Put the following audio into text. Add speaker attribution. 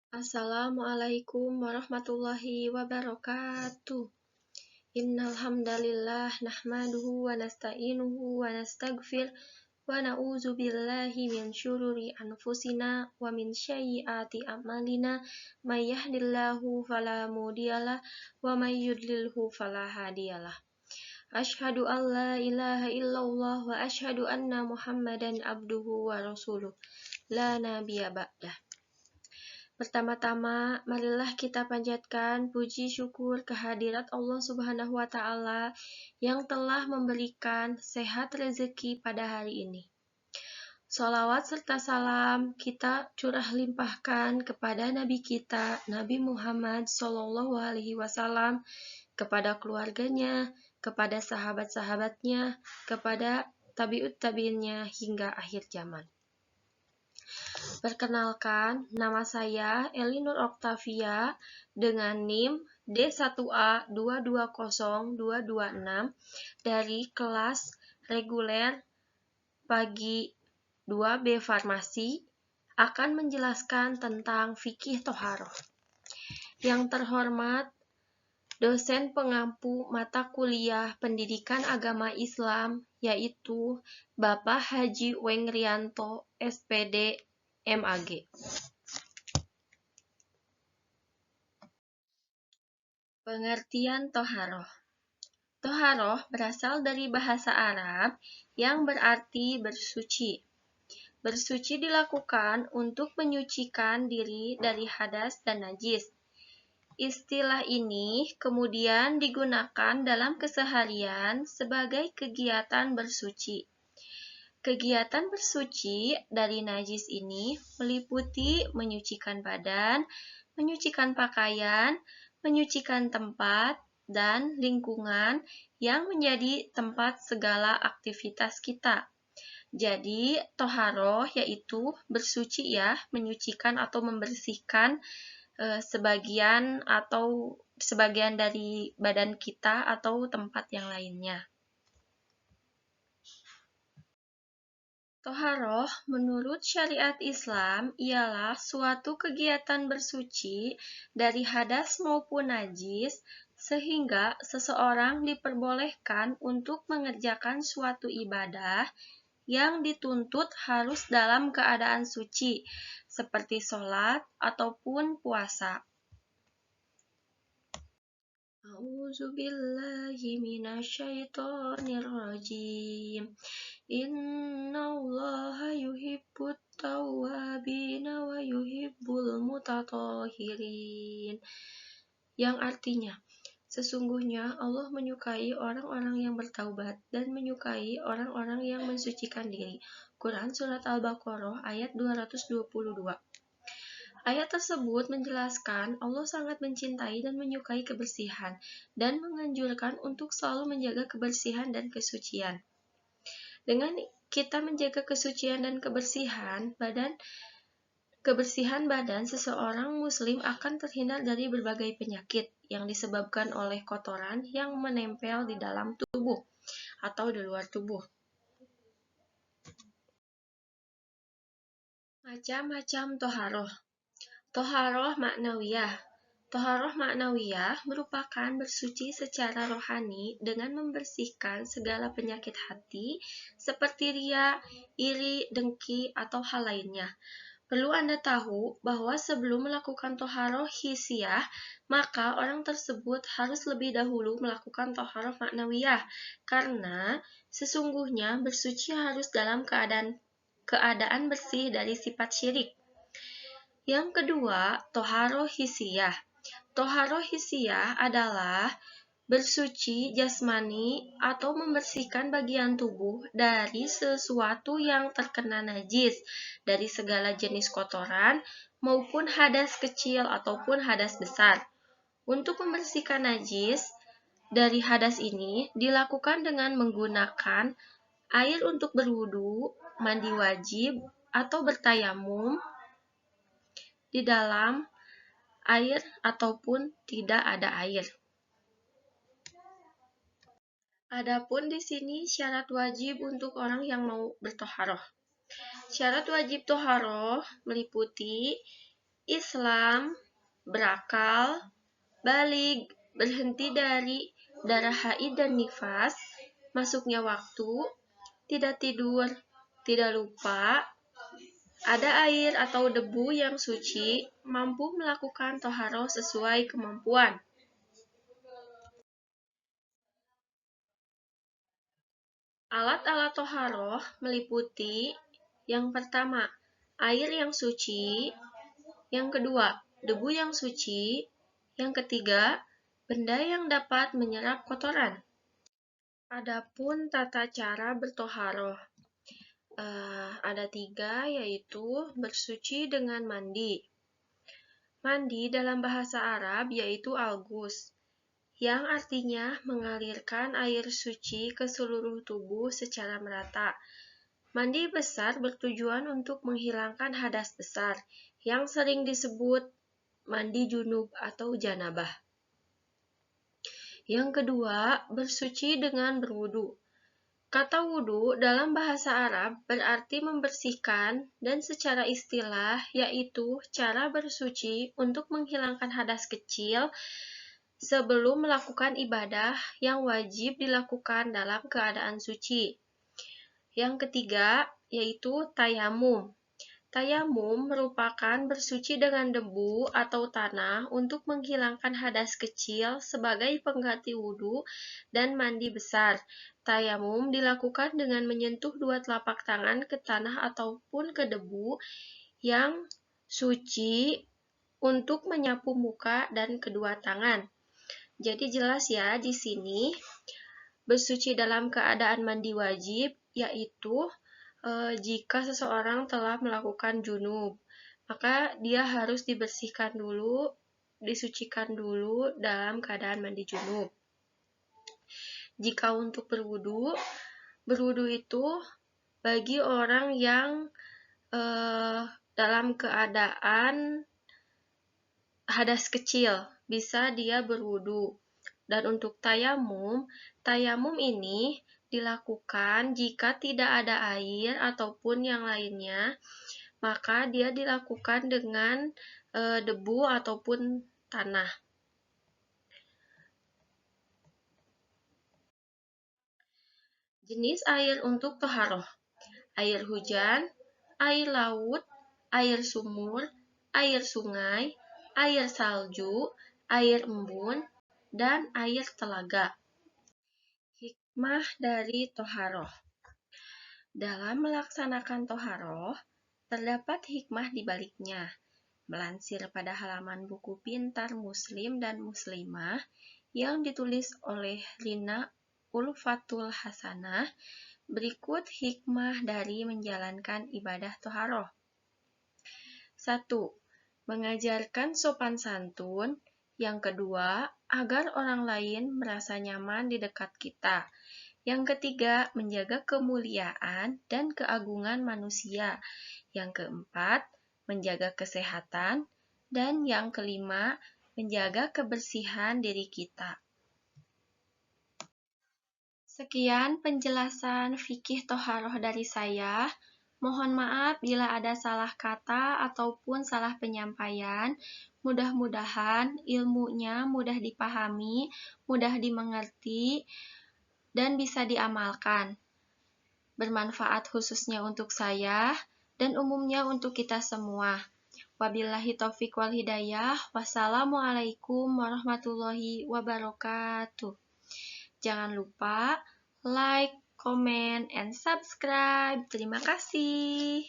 Speaker 1: Assalamualaikum warahmatullahi wabarakatuh. Innal hamdalillah nahmaduhu wa nasta'inuhu wa nastaghfir wa na'udzu billahi min syururi anfusina wa min sayyiati a'malina may yahdihillahu fala mudhiyalah wa may yudlilhu fala hadiyalah. Asyhadu an la ilaha illallah wa asyhadu anna Muhammadan abduhu wa rasuluh. La nabiyya ba'dah. Pertama-tama, marilah kita panjatkan puji syukur kehadirat Allah Subhanahu wa Ta'ala yang telah memberikan sehat rezeki pada hari ini. Sholawat serta salam kita curah limpahkan kepada Nabi kita, Nabi Muhammad SAW, kepada keluarganya, kepada sahabat-sahabatnya, kepada tabi'ut tabi'innya hingga akhir zaman. Perkenalkan, nama saya Elinur Octavia dengan NIM D1A220226 dari kelas reguler pagi 2B Farmasi akan menjelaskan tentang fikih Toharoh. Yang terhormat, dosen pengampu mata kuliah Pendidikan Agama Islam, yaitu Bapak Haji Wengrianto, SPD, MAG. Pengertian Toharoh. Toharoh berasal dari bahasa Arab yang berarti bersuci. Bersuci dilakukan untuk menyucikan diri dari hadas dan najis. Istilah ini kemudian digunakan dalam keseharian sebagai kegiatan bersuci. Kegiatan bersuci dari najis ini meliputi menyucikan badan, menyucikan pakaian, menyucikan tempat, dan lingkungan yang menjadi tempat segala aktivitas kita. Jadi, toharoh yaitu bersuci ya, menyucikan atau membersihkan sebagian dari badan kita atau tempat yang lainnya. Toharoh menurut syariat Islam ialah suatu kegiatan bersuci dari hadas maupun najis sehingga seseorang diperbolehkan untuk mengerjakan suatu ibadah yang dituntut harus dalam keadaan suci seperti sholat ataupun puasa. A'udzu billahi minasyaitonir rajim. Innallaha yuhibbut tawwabina wa yuhibbul mutatahhirin. Yang artinya, sesungguhnya Allah menyukai orang-orang yang bertaubat dan menyukai orang-orang yang mensucikan diri. Quran Surat Al-Baqarah ayat 222. Ayat tersebut menjelaskan Allah sangat mencintai dan menyukai kebersihan dan menganjurkan untuk selalu menjaga kebersihan dan kesucian. Dengan kita menjaga kesucian dan kebersihan badan seseorang muslim akan terhindar dari berbagai penyakit yang disebabkan oleh kotoran yang menempel di dalam tubuh atau di luar tubuh. Macam-macam toharoh. Toharoh maknawiyah. Toharoh maknawiyah merupakan bersuci secara rohani dengan membersihkan segala penyakit hati seperti riya, iri, dengki, atau hal lainnya. Perlu Anda tahu bahwa sebelum melakukan toharoh hissiyah, maka orang tersebut harus lebih dahulu melakukan toharoh maknawiyah, karena sesungguhnya bersuci harus dalam keadaan bersih dari sifat syirik. Yang kedua, toharoh hissiyah. Toharoh hissiyah adalah bersuci jasmani atau membersihkan bagian tubuh dari sesuatu yang terkena najis, dari segala jenis kotoran maupun hadas kecil ataupun hadas besar. Untuk membersihkan najis dari hadas ini dilakukan dengan menggunakan air untuk berwudu, mandi wajib, atau bertayamum di dalam air ataupun tidak ada air. Adapun di sini syarat wajib untuk orang yang mau bertoharoh. Syarat wajib toharoh meliputi Islam, berakal, balig, berhenti dari darah haid dan nifas, masuknya waktu, tidak tidur, tidak lupa, ada air atau debu yang suci, mampu melakukan toharoh sesuai kemampuan. Alat-alat toharoh meliputi yang pertama, air yang suci, yang kedua, debu yang suci, yang ketiga, benda yang dapat menyerap kotoran. Adapun tata cara bertoharoh, ada 3, yaitu bersuci dengan mandi. Mandi dalam bahasa Arab yaitu al-ghusl, yang artinya mengalirkan air suci ke seluruh tubuh secara merata. Mandi besar bertujuan untuk menghilangkan hadas besar, yang sering disebut mandi junub atau janabah. Yang kedua, bersuci dengan berwudu. Kata wudu dalam bahasa Arab berarti membersihkan dan secara istilah yaitu cara bersuci untuk menghilangkan hadas kecil sebelum melakukan ibadah yang wajib dilakukan dalam keadaan suci. Yang ketiga yaitu tayamum. Tayamum merupakan bersuci dengan debu atau tanah untuk menghilangkan hadas kecil sebagai pengganti wudhu dan mandi besar. Tayamum dilakukan dengan menyentuh 2 telapak tangan ke tanah ataupun ke debu yang suci untuk menyapu muka dan kedua tangan. Jadi jelas ya di sini bersuci dalam keadaan mandi wajib yaitu jika seseorang telah melakukan junub, maka dia harus dibersihkan dulu, disucikan dulu dalam keadaan mandi junub. Jika untuk berwudu itu bagi orang yang dalam keadaan hadas kecil, bisa dia berwudu. Dan untuk tayamum ini dilakukan jika tidak ada air ataupun yang lainnya, maka dia dilakukan dengan debu ataupun tanah. Jenis air untuk toharoh: air hujan, air laut, air sumur, air sungai, air salju, air embun, dan air telaga. Hikmah dari toharoh. Dalam melaksanakan toharoh, terdapat hikmah di baliknya. Melansir pada halaman buku Pintar Muslim dan Muslimah yang ditulis oleh Rina Ulfatul Hasanah, berikut hikmah dari menjalankan ibadah toharoh. 1. Mengajarkan sopan santun. Yang kedua, agar orang lain merasa nyaman di dekat kita. Yang ketiga, menjaga kemuliaan dan keagungan manusia. Yang keempat, menjaga kesehatan. Dan yang kelima, menjaga kebersihan diri kita. Sekian penjelasan fikih toharoh dari saya. Mohon maaf bila ada salah kata ataupun salah penyampaian. Mudah-mudahan ilmunya mudah dipahami, mudah dimengerti, dan bisa diamalkan. Bermanfaat khususnya untuk saya dan umumnya untuk kita semua. Wabillahi taufiq wal hidayah. Wassalamualaikum warahmatullahi wabarakatuh. Jangan lupa like, comment, and subscribe. Terima kasih.